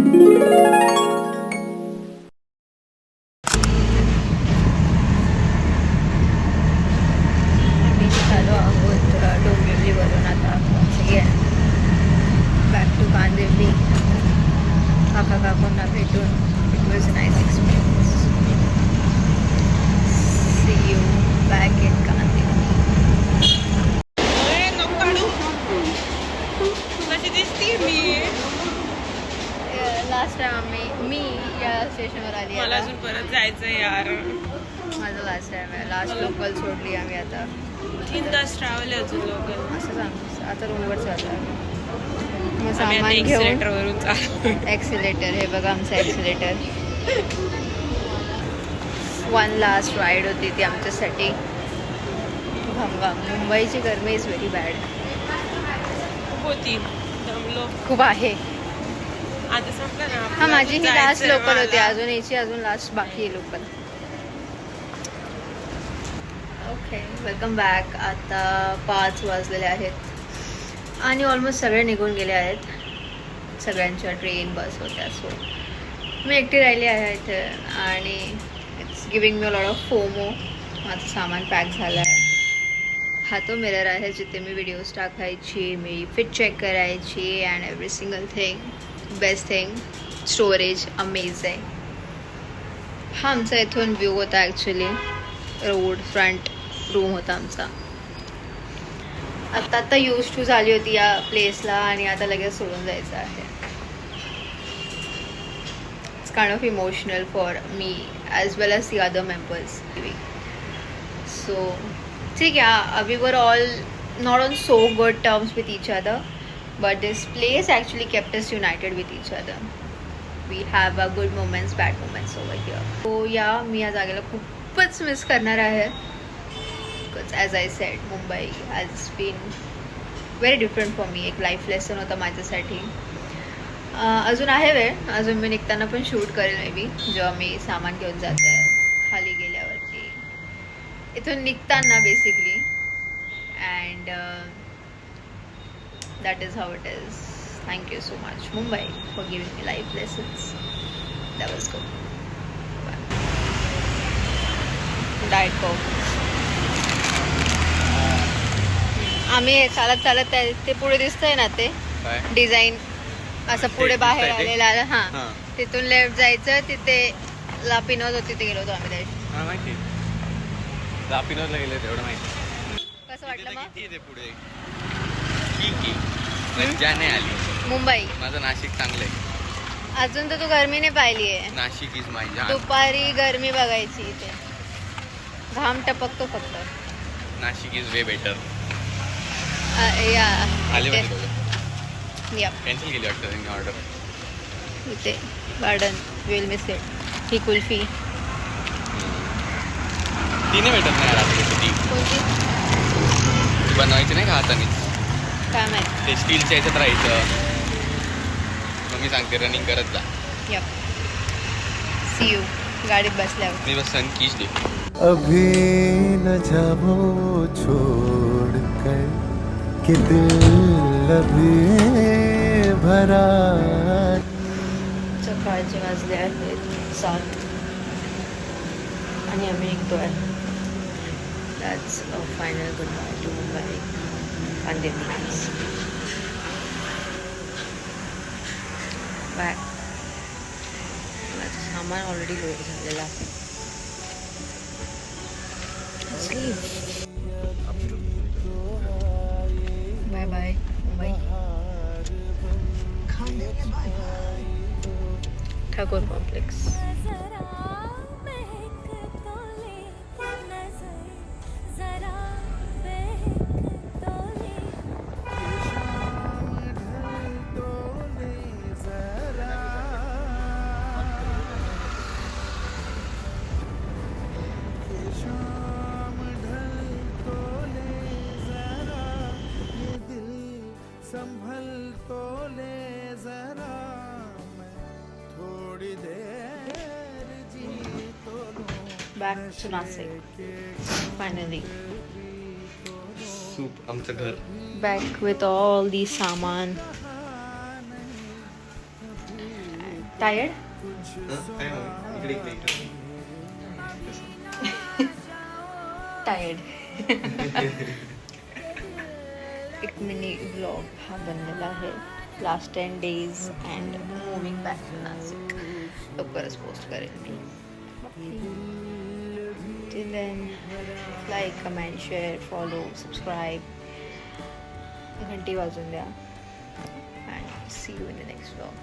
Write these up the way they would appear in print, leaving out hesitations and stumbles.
चालू आहोत डोंबिवलीवरून आता बॅक टू कांदिवली. काका काकूंना भेटून it was nice experience. See you back in Kandivali. Last time मी या स्टेशनवर आली. मला अजून परत जायचं यार. माझं लास्ट टाइम आहे. लास्ट लोकल सोडली आम्ही आता. 3 तास ट्रॅव्हल आहे अजून लोकल. असं सांगू आता रूमवर चालू आहे. मग सामान घेऊन एक्सिलेटर. हे बघा आमचं एक्सिलेटर. 1 लास्ट राईड होती ती आमच्यासाठी. मुंबईची गरमी इज व्हेरी बॅड. होती खूप आहे. आता संपलं ना. हा माझी ही लास्ट लोकल होती. अजून याची अजून लास्ट बाकी आहे लोकल. Okay welcome back. आता 5 वाजलेले आहेत आणि ऑलमोस्ट सगळे निघून गेले आहेत. सगळ्यांच्या ट्रेन बस होत्या. सो मी एकटी राहिली आहे इथे आणि it's giving me a lot of FOMO. माझं सामान पॅक झालं आहे. हा तो मिरर आहे जिथे मी व्हिडिओज टाकायची, मी फिट चेक करायची and every single thing. Best thing storage amazing. हा आमचा इथून व्ह्यू होता. ॲक्च्युली रोड फ्रंट रूम होता आमचा. आता यूज टू झाली होती या प्लेसला आणि आता लगेच सोडून जायचं आहे. It's kind of emotional for me as well as the other members. So ठीक आहे. We were all not on so good terms with each other but this place actually kept us united with each other. We have a good moments bad moments over here. So या मी या जागेला खूपच miss करणार आहे. Because as I said Mumbai has been very different for me. एक life lesson होता माझ्यासाठी. अजून आहे वेळ. अजून मी निघताना पण शूट करेल मे बी जेव्हा मी सामान घेऊन जाते खाली गेल्यावरती. इथून निघताना basically. And that is how it is. Thank you so much Mumbai for giving me life lessons. That was good. Diet Coke. आम्ही चालत चालत ते पुढे दिसतंय ना ते डिझाईन असं पुढे बाहेर आलेलं आहे. हां तिथून लेफ्ट जायचं. तिथे लापिनोज होती. तिथे गेलो होतो आम्ही. त्या माहिती लापिनोजला गेले तेवढं माहिती. कसं वाटलं मग? पुढे मज्जा नाही आली. मुंबई माझं नाशिक चांगलं आहे. अजून तर तू गरमी नाही पाहिली आहे. नाशिक इज माय जान. दुपारी गरमी बघायची इथे. घाम टपकतो फक्त. Nashik is way better. Cancel केली वाटतं त्यांनी ऑर्डर. इथे गार्डन विल मिस इट. ही कुल्फी तिने भेटत नाही रात्री. कोणती बनवायची नाही का हाताने. काय माहिती. ते स्टीलच्या ह्याच्यात राहायचं. मग मी सांगते रनिंग करत जा. यप सी यू गाडीत बसल्यावर. मी बस सन कीच दे. अभी न जाओ छोड़ कर कि दिल अभी भरा. सकाळचे वाजले आहेत 7 आणि आम्ही निघतोय. That's a final good bye to Mumbai Kandivali. Back. माझं सामान ऑलरेडी लोड झालेलं आहे. Bye bye Mumbai. Thakur complex. Back to Nasik. Finally. सूप आमचं घर. Back with all the saman. And tired काय मम्मी इकडे इकडे इकडे टायर्ड एक मिनी ब्लॉग हा बनलेला आहे last 10 days and moving back to Nashik लवकरच पोस्ट करेन मी till then like comment share follow subscribe घंटी वाजून द्या and see you in the next blog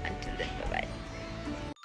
until then bye bye